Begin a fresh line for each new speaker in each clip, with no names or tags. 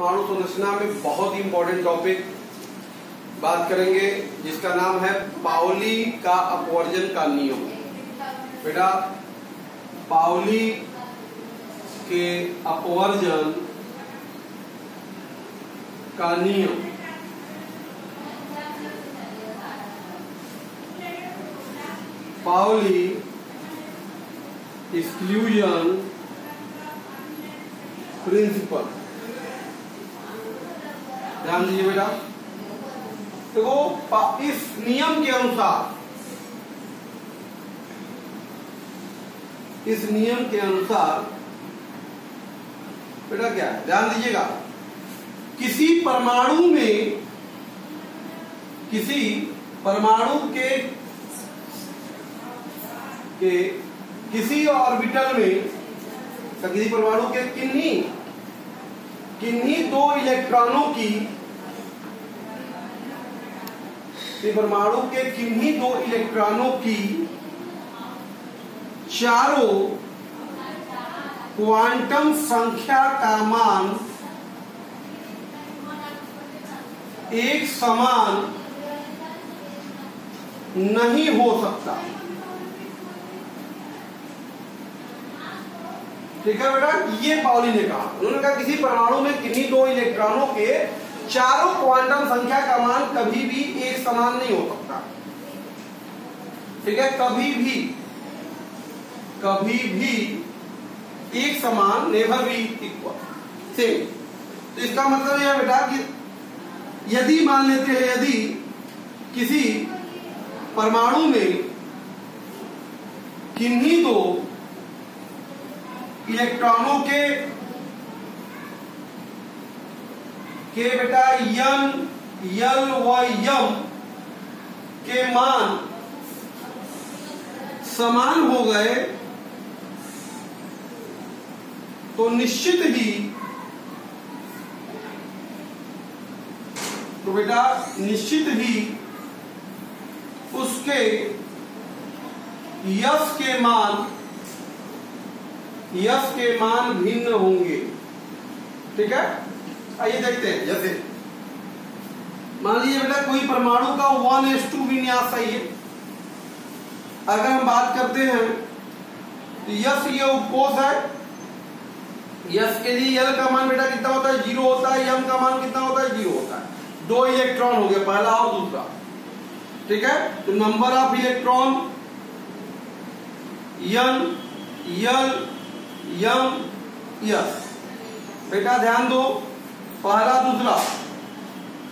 परमाणु संरचना में बहुत ही इंपॉर्टेंट टॉपिक बात करेंगे जिसका नाम है पाउली का अपवर्जन का नियम। बेटा पाउली के अपवर्जन का नियम पाउली एक्सक्लूजन प्रिंसिपल। ध्यान दीजिए बेटा, देखो इस नियम के अनुसार बेटा क्या है, ध्यान दीजिएगा, किसी परमाणु के किसी ऑर्बिटल में किसी परमाणु के किन्हीं दो इलेक्ट्रॉनों की चारों क्वांटम संख्या का मान एक समान नहीं हो सकता। ठीक है बेटा, ये पाउली ने कहा। उन्होंने कहा किसी परमाणु में किन्हीं दो इलेक्ट्रॉनों के चारों क्वांटम संख्या का मान कभी भी एक समान नहीं हो सकता। ठीक है, कभी भी एक समान, नेवर बी इक्वल, सेम। तो इसका मतलब यह बेटा कि यदि मान लेते हैं यदि किसी परमाणु में किन्हीं दो इलेक्ट्रॉनों के बेटा यल व यम के मान समान हो गए तो निश्चित ही उसके यश के मान भिन्न होंगे। ठीक है, आइए देखते हैं। जैसे मान लीजिए बेटा कोई परमाणु का 1s2 विन्यास है। अगर हम बात करते हैं तो यश ये उपकोष है, यश के लिए यल का मान बेटा कितना होता है, 0 होता है। यम का मान कितना होता है, 0 होता है। दो इलेक्ट्रॉन हो गया, पहला और दूसरा। ठीक है, तो number of electron N L M S. बेटा ध्यान दो, पहला दूसरा।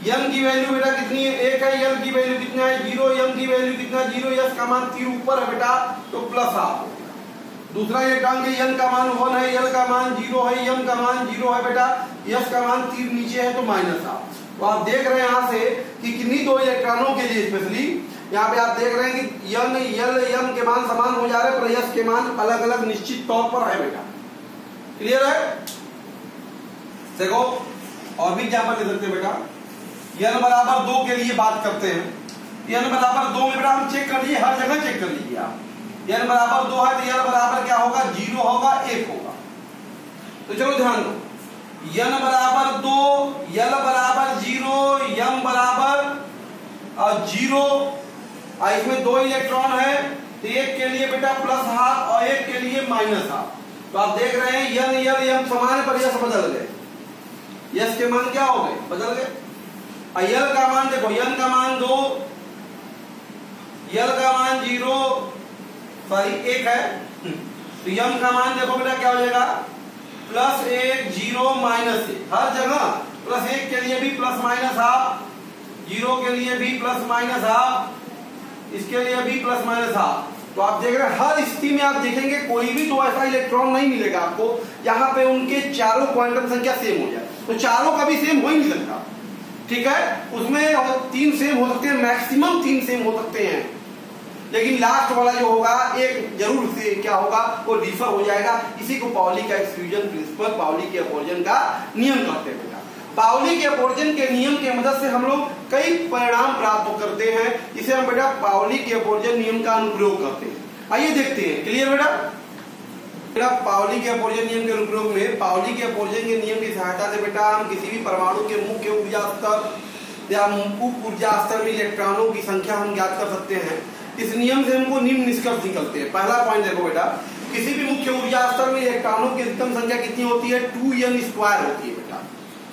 यम की वैल्यू बेटा कितनी है, 1 है। यल की वैल्यू कितना है, 0। यम की वैल्यू कितना, 0। यस का मान 3 ऊपर है बेटा, तो प्लस हाफ। दूसरा इलेक्ट्रॉन के यन का मान 1 है, यल का मान 0 है, यम का मान 0 है बेटा, यस का मान 3 नीचे है, तो माइनस हाफ। तो आप देख रहे हैं यहां से कि किन्हीं दो इलेक्ट्रॉनों के लिए स्पेशली यहाँ पे आप देख रहे हैं कि यन यल यम के मान समान हो जा रहे हैं, पर यस के मान अलग अलग निश्चित तौर पर है बेटा। क्लियर है? देखो और भी एग्जाम्पल ले सकते हैं बेटा। यन बराबर 2 के लिए बात करते हैं। यन बराबर 2 में बेटा हम चेक कर लीजिए, हर जगह चेक कर लीजिए आप। यन बराबर 2 है तो यल बराबर क्या होगा, 0 होगा, 1 होगा। तो चलो ध्यान दो, यन बराबर 2, यल बराबर 0, यम बराबर 0। इसमें 2 इलेक्ट्रॉन है तो एक के लिए बेटा प्लस हाफ और एक के लिए माइनस हाफ। तो आप देख रहे हैं यन यल यम समान पर यस बदल गए, यस के मान क्या हो गए, बदल गए। यल का मान देखो, यन का मान 2, यल का मान 0, सॉरी 1 है। तो यम का मान देखो बेटा क्या हो जाएगा, +1 0 -1। हर जगह +1 के लिए भी प्लस माइनस हाफ, 0 के लिए भी प्लस माइनस हाफ, इसके लिए भी प्लस माइनस हाफ। तो आप देख रहे हैं हर स्थिति में आप देखेंगे कोई भी दो ऐसा इलेक्ट्रॉन नहीं मिलेगा आपको यहाँ पे उनके चारों क्वांटम संख्या सेम हो जाए। तो चारों कभी सेम हो ही नहीं सकता। ठीक है, उसमें 3 सेम हो सकते हैं, मैक्सिमम 3 सेम हो सकते हैं, लेकिन लास्ट वाला जो होगा एक जरूर से क्या होगा, वो डिफर हो जाएगा। इसी को पाउली का एक्सक्लूजन प्रिंसिपल, पाउली के अपवर्जन का नियम कहते हैं। पाउली के अपवर्जन के नियम की मदद से हम लोग कई परिणाम प्राप्त करते हैं, जिसे हम बेटा पाउली के अपवर्जन नियम का अनुप्रयोग करते हैं। आइए देखते हैं। क्लियर बेटा? बेटा पाउली के अपोजिशन नियम के अनुप्रयोग में पाउली के अपोजिशन के नियम की सहायता से बेटा हम किसी भी परमाणु के मुख्य ऊर्जा स्तर या उप ऊर्जा स्तर में इलेक्ट्रॉनों की संख्या हम ज्ञात कर सकते हैं। इस नियम से हमको निम्न निष्कर्ष निकलते हैं। पहला पॉइंट देखो बेटा, किसी भी मुख्य ऊर्जा स्तर में इलेक्ट्रॉनों की अधिकतम संख्या कितनी होती है? 2n² होती है बेटा,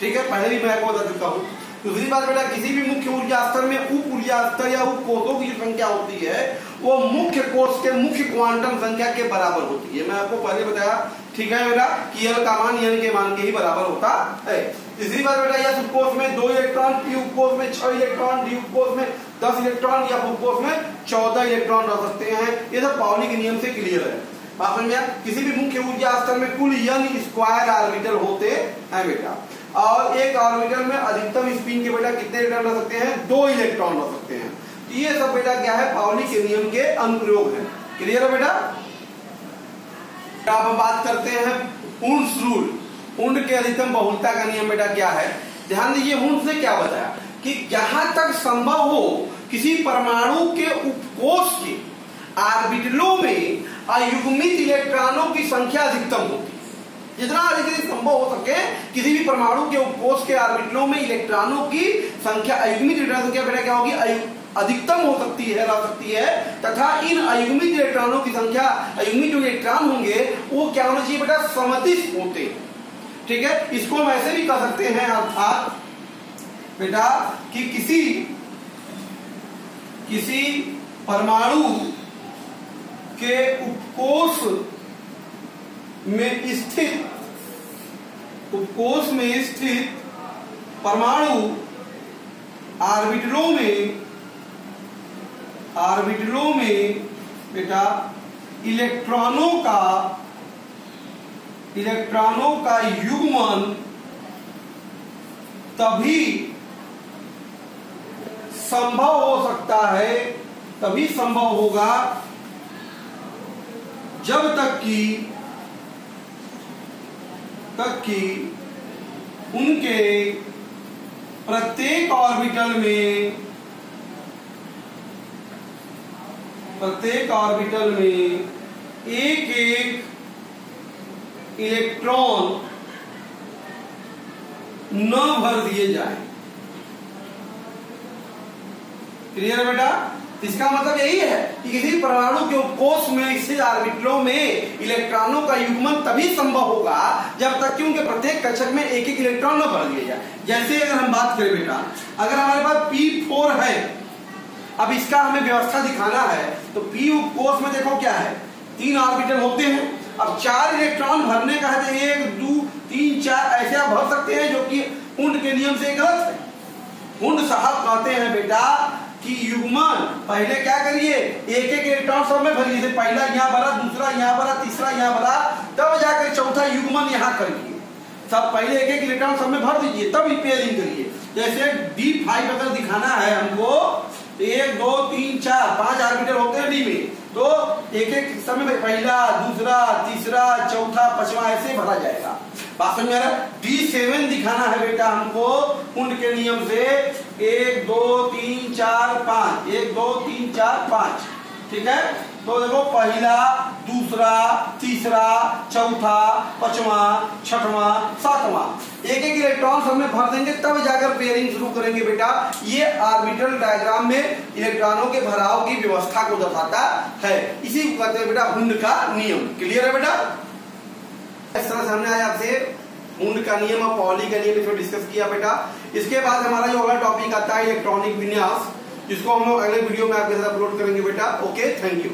ठीक है, पहले भी मैं आपको बता चुका हूँ। दूसरी बात बेटा, किसी भी मुख्य ऊर्जा स्तर में उप ऊर्जा स्तर या उप कोषों की जो संख्या होती है वो मुख्य कोष के मुख्य क्वांटम संख्या के बराबर होती है। मैं आपको पहले बताया, ठीक है बेटा, कि L का मान n के मान के ही बराबर होता है। तीसरी बात बेटा, S उपकोष में 2 इलेक्ट्रॉन, P उपकोष में 6 इलेक्ट्रॉन, D उपकोष में 10 इलेक्ट्रॉन या उपकोष में 14 इलेक्ट्रॉन रह सकते हैं। ये सब पाउली के नियम से क्लियर है। बात समझ गया? किसी भी मुख्य ऊर्जा स्तर में कुल n² ऑर्बिटल होते हैं बेटा, और एक ऑर्बिटल में अधिकतम स्पिन के बेटा कितने इलेक्ट्रॉन रह सकते हैं? 2 इलेक्ट्रॉन रह सकते हैं। ये सब बेटा क्या है? पाउली के नियम के अनुप्रयोग है। क्लियर है बेटा? अब हम बात करते हैं हुंड्स रूल। हुंड के अधिकतम बहुलता का नियम बेटा क्या है? ध्यान दीजिए, हुंड्स ने क्या बताया कि जहां तक संभव हो किसी परमाणु के उपकोष के ऑर्बिटलों में अयुग्मित इलेक्ट्रॉनों की संख्या अधिकतम होती है। जितना अधिक संभव हो सके किसी भी परमाणु के उपकोष के ऑर्बिटलों में इलेक्ट्रॉनों की संख्या, अयुग्मित इलेक्ट्रॉन संख्या बेटा क्या होगी? अधिकतम हो सकती है, रह सकती है, तथा इन अयुग्मित इलेक्ट्रॉनों की संख्या, अयुग्मित जो इलेक्ट्रॉन होंगे वो क्या होना चाहिए बेटा? समदिश होते हैं। ठीक है, इसको हम ऐसे भी कह सकते हैं अर्थात बेटा कि किसी परमाणु के उपकोष में स्थित परमाणु ऑर्बिटलों में बेटा इलेक्ट्रॉनों का युग्मन तभी संभव हो सकता है, तभी संभव होगा जब तक कि उनके प्रत्येक ऑर्बिटल में एक इलेक्ट्रॉन न भर दिए जाए। क्लियर है बेटा? इसका मतलब यही है कि किसी परमाणु के उपकोष में स्थित ऑर्बिटलों में इलेक्ट्रॉनों का युग्मन तभी संभव होगा जब तक कि उनके प्रत्येक कक्षक में एक एक इलेक्ट्रॉन न भर दिया जाए। जैसे अगर हम बात करें बेटा, अगर हमारे पास P4 है, अब इसका हमें व्यवस्था दिखाना है, तो P उपकोष में देखो क्या है? 3 ऑर्बिटल होते हैं। अब 4 इलेक्ट्रॉन भरने का है तो 1 2 3 4 ऐसे आप भर सकते हैं, जो कि हुंड के नियम से गलत है। हुंड साहब कहते हैं बेटा कि युग्मन पहले क्या करिए? एक एक इलेक्ट्रॉन सब में भरिए। जैसे पहला यहाँ भरा, दूसरा यहाँ भरा, तीसरा यहाँ भरा, तब जाकर चौथा युग्मन यहाँ करिए। सब पहले एक एक इलेक्ट्रॉन सब में भर दीजिए, तब पेयरिंग करिए। जैसे D5 अगर दिखाना है हमको, 1 2 3 4 5 ऑर्बिटल होते हैं D में, तो एक एक समय में पहला, दूसरा, तीसरा, चौथा, पांचवा ऐसे भरा जाएगा। बात समझ में आ रहा है? D7 दिखाना है बेटा हमको हुंड के नियम से, 1 2 3 4 5, 1 2 3 4 5, ठीक है? तो देखो पहला, दूसरा, तीसरा, चौथा, पांचवा, छठवां, सातवां, एक एक इलेक्ट्रॉन सब में भर देंगे, तब जाकर पेयरिंग शुरू करेंगे बेटा। ये ऑर्बिटल डायग्राम में इलेक्ट्रॉनों के भराव की व्यवस्था को दर्शाता है। इसी को कहते हैं बेटा हुंड का नियम। क्लियर है बेटा? इस तरह से हमने आज आपसे हुंड का नियम और पाउली का नियम इसमें डिस्कस किया बेटा। इसके बाद हमारा जो अगला टॉपिक आता है इलेक्ट्रॉनिक विन्यास, जिसको हम लोग अगले वीडियो में आपके साथ अपलोड करेंगे बेटा। Okay, thank you.